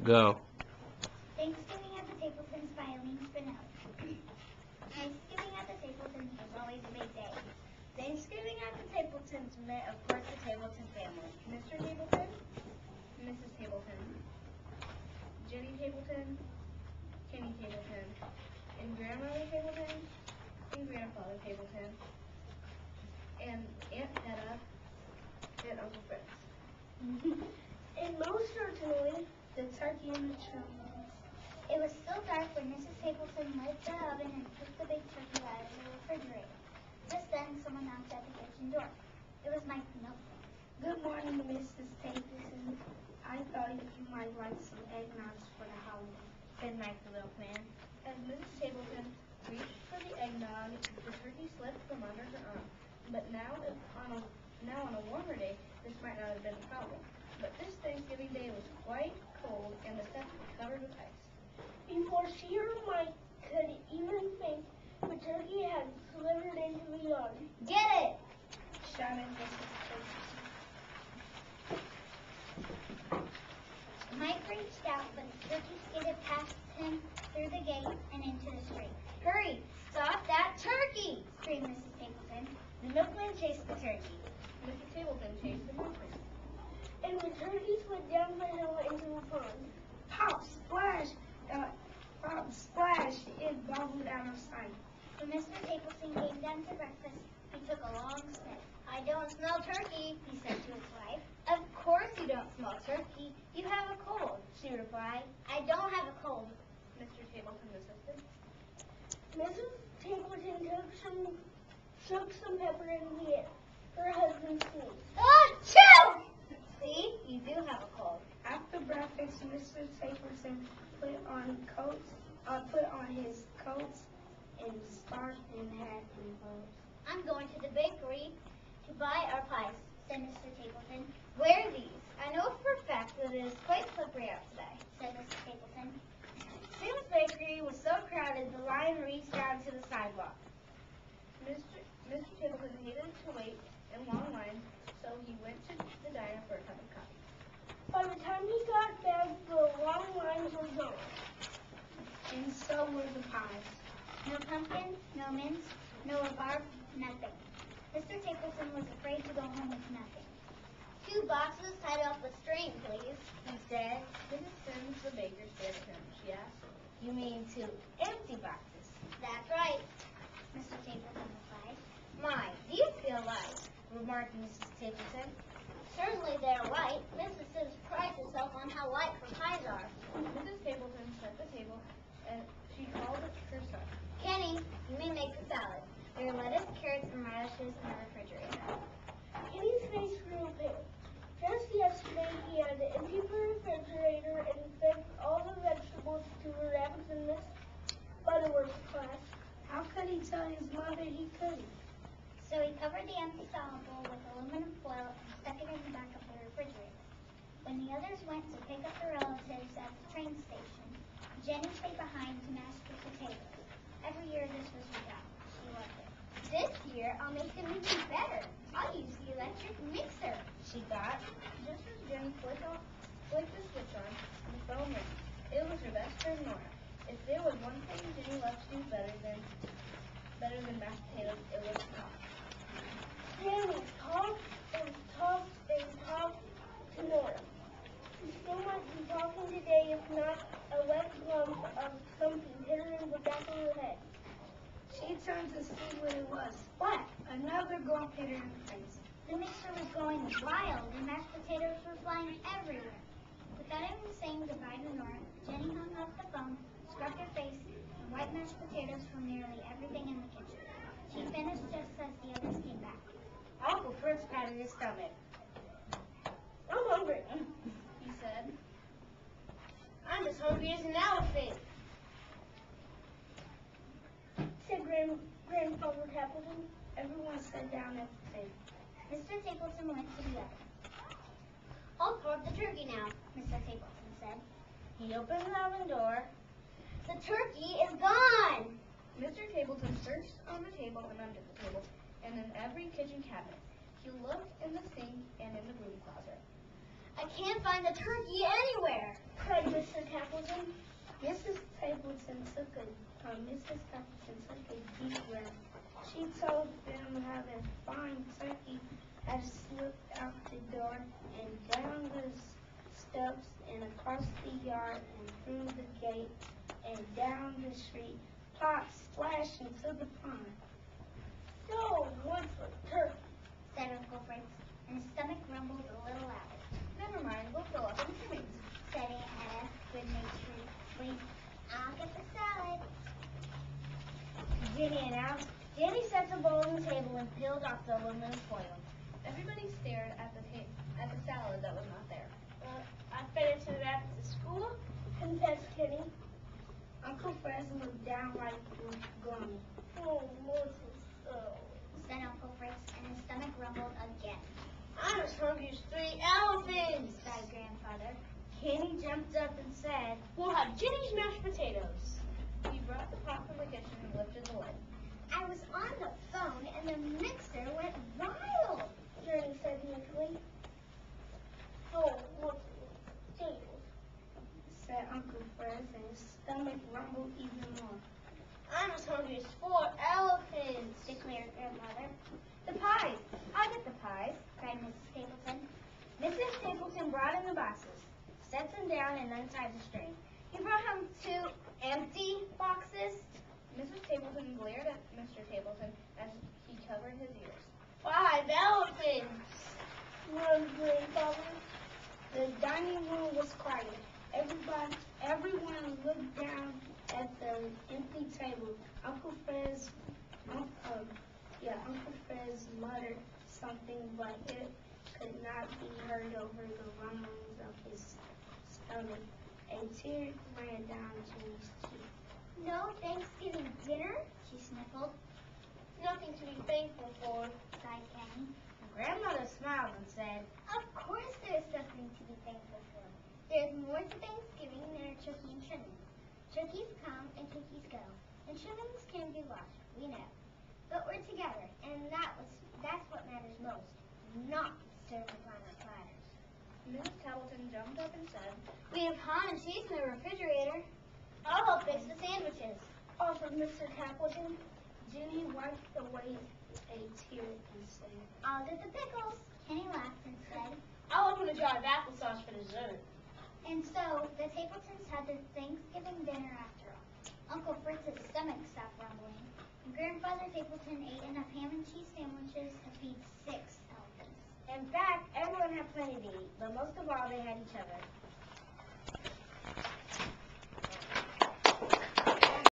Go. Thanksgiving at the Tappletons by Eileen Spinelli. Thanksgiving at the Tappletons was always a big day. Thanksgiving at the Tappletons meant, of course, the Tappleton family. Mr. Tappleton, Mrs. Tappleton, Jenny Tappleton, Kenny Tappleton, and Grandmother Tappleton, and Grandfather Tappleton, and Aunt Hedda, and Uncle Fritz. And most certainly, the turkey and the churros. It was still dark when Mrs. Tappleton lit the oven and took the big turkey out of the refrigerator. Just then, someone knocked at the kitchen door. It was Mike the milkman. Good morning, Mrs. Tappleton. I thought you might like some eggnogs for the holiday, Said Mike the milkman. As Mrs. Tappleton reached for the eggnog, the turkey slipped from under her arm. But now on a warmer day, this might not have been a problem. But this Thanksgiving day was quite cold, and the steps were covered with ice. Before she or Mike could even think, the turkey had slithered into the yard. Get it! Shouted Mrs. Tappleton. Mike reached out, but the turkey skidded past him through the gate and into the street. Hurry! Stop that turkey! Screamed Mrs. Tappleton. The milkman chased the turkey. Mrs. Tappleton chased the milkman. And the turkey slid down the hill into the pond. Pop, splash! Pop, splash! It bubbled out of sight. When Mr. Tappleton came down to breakfast, he took a long sniff. I don't smell turkey, he said to his wife. Of course you don't smell turkey. You have a cold, she replied. I don't have a cold, Mr. Tappleton insisted. Mrs. Tappleton shook some pepper in the air. Her husband sneezed. Achoo! See, you do have a cold. After breakfast, Mr. Tappleton put on his coats and scarf and hat and clothes. I'm going to the bakery to buy our pies, said Mr. Tappleton. Wear these. I know for a fact that it is quite slippery out today, said Mr. Tappleton. Sim's bakery was so crowded the line reached down to the sidewalk. Mr. Tappleton hated to wait in long lines, so he went to the diner for a cup of coffee. By the time he got back, the long lines were gone. And so were the pies. No pumpkin, no mince, no rhubarb, nothing. Mr. Tappleton was afraid to go home with nothing. 2 boxes tied up with string, please, he said. Mrs. Sims, the baker, stared at him. She asked, "You mean 2 empty boxes?" That's right, Mr. Tappleton replied. "My, do you feel light?" remarked Mrs. Tappleton. Certainly they're white. Mrs. Sims prides herself on how white her pies are. Mrs. Tappleton set the table, and she called her son. Kenny, you may make the salad. There are lettuce, carrots, and radishes in the refrigerator. Kenny's face grew pale. Just yesterday, he had emptied the refrigerator and fed all the vegetables to the rabbits in Miss Butterworth's class. How could he tell his mother he couldn't? So he covered the empty salad bowl with aluminum foil and stuck it in the back of the refrigerator. When the others went to pick up their relatives at the train station, Jenny stayed behind to mash the potatoes. Every year this was redone. She loved it. This year I'll make them even better. I'll use the electric mixer, she thought. Just as Jenny flicked the switch on, the phone rang. It was her best friend Nora. If there was one thing Jenny loved to do better than mashed potatoes, it was talk. Jenny talked and talked and talked to Nora. She still might be talking today if not a wet lump of something hit her in the back of her head. She turned to see what it was. What? Another lump hit her in the face. The mixer was going wild and mashed potatoes were flying everywhere. Without even saying goodbye to Nora, Jenny hung up the phone, scrubbed her face, and wiped mashed potatoes from nearly everything in the kitchen. She finished just as the others came back. Uncle Fritz patted his stomach. I'm hungry, He said, "I'm as hungry as an elephant." said Grandfather Tappleton. Everyone sat down at the table. Mr. Tappleton went to the oven. I'll carve the turkey now, Mr. Tappleton said. He opened the oven door. The turkey is gone! Mr. Tappleton searched on the table and under the table, and in every kitchen cabinet. He looked in the sink and in the broom closet. I can't find the turkey anywhere, cried Mrs. Mrs. Tappleton took a deep breath. She told them how their fine turkey had slipped out the door and down the steps and across the yard and through the gate and down the street, plop, splash into the pond. So, one for turkey, said Uncle Fritz, and his stomach rumbled a little louder. Never mind, we'll fill up in 2 weeks. Said Aunt Etta good-naturedly. I'll get the salad. Jenny announced. Jenny set the bowl on the table and peeled off the aluminum foil. Everybody stared at the salad that was not there. I fed it to that at the school, confessed Kenny. Uncle Fred looked downright gloomy. Oh, Moses, said Uncle Fritz, and his stomach rumbled again. I'm as hungry as 3 elephants, Cried Grandfather. Kenny jumped up and said, We'll have Jenny's mashed potatoes. He brought the pot from the kitchen and lifted the lid. I was on the phone, and the mixer went wild. Jenny said meekly. Oh, Moses, potatoes, said Uncle Fred, and his stomach rumbled even more. I'm as hungry as 4 elephants, Declared Grandmother. The pies! I'll get the pies. Cried Mrs. Tappleton. Mrs. Tappleton brought in the boxes, set them down, and untied the string. He brought home 2 empty boxes. Mrs. Tappleton glared at Mr. Tappleton as he covered his ears. 5 elephants, roared Grandfather. The dining room was quiet. Everyone looked down at the empty table. Uncle Fred's muttered something, but it could not be heard over the rumblings of his stomach. A tear ran down Jenny's cheek. No Thanksgiving dinner? She sniffled. Nothing to be thankful for, Sighed Kenny. Grandmother smiled and said, Of course there's something to be thankful for. There's more to Thanksgiving than a turkey and trimming. Turkeys come and turkeys go, and trimmings can be lost, we know. But we're together, and that's what matters most, not serving on our platters. Mrs. Tappleton jumped up and said, We have ham and cheese in the refrigerator. I'll help fix the sandwiches. offered Mr. Tappleton. Jenny wiped away a tear and said, I'll get the pickles. Kenny laughed and said, I'll open a jar of applesauce for dessert. and so the Tappletons had their Thanksgiving dinner after all. Uncle Fritz's stomach stopped rumbling, and Grandfather Tappleton ate enough ham and cheese sandwiches to feed 6 elephants. In fact, everyone had plenty to eat, but most of all, they had each other.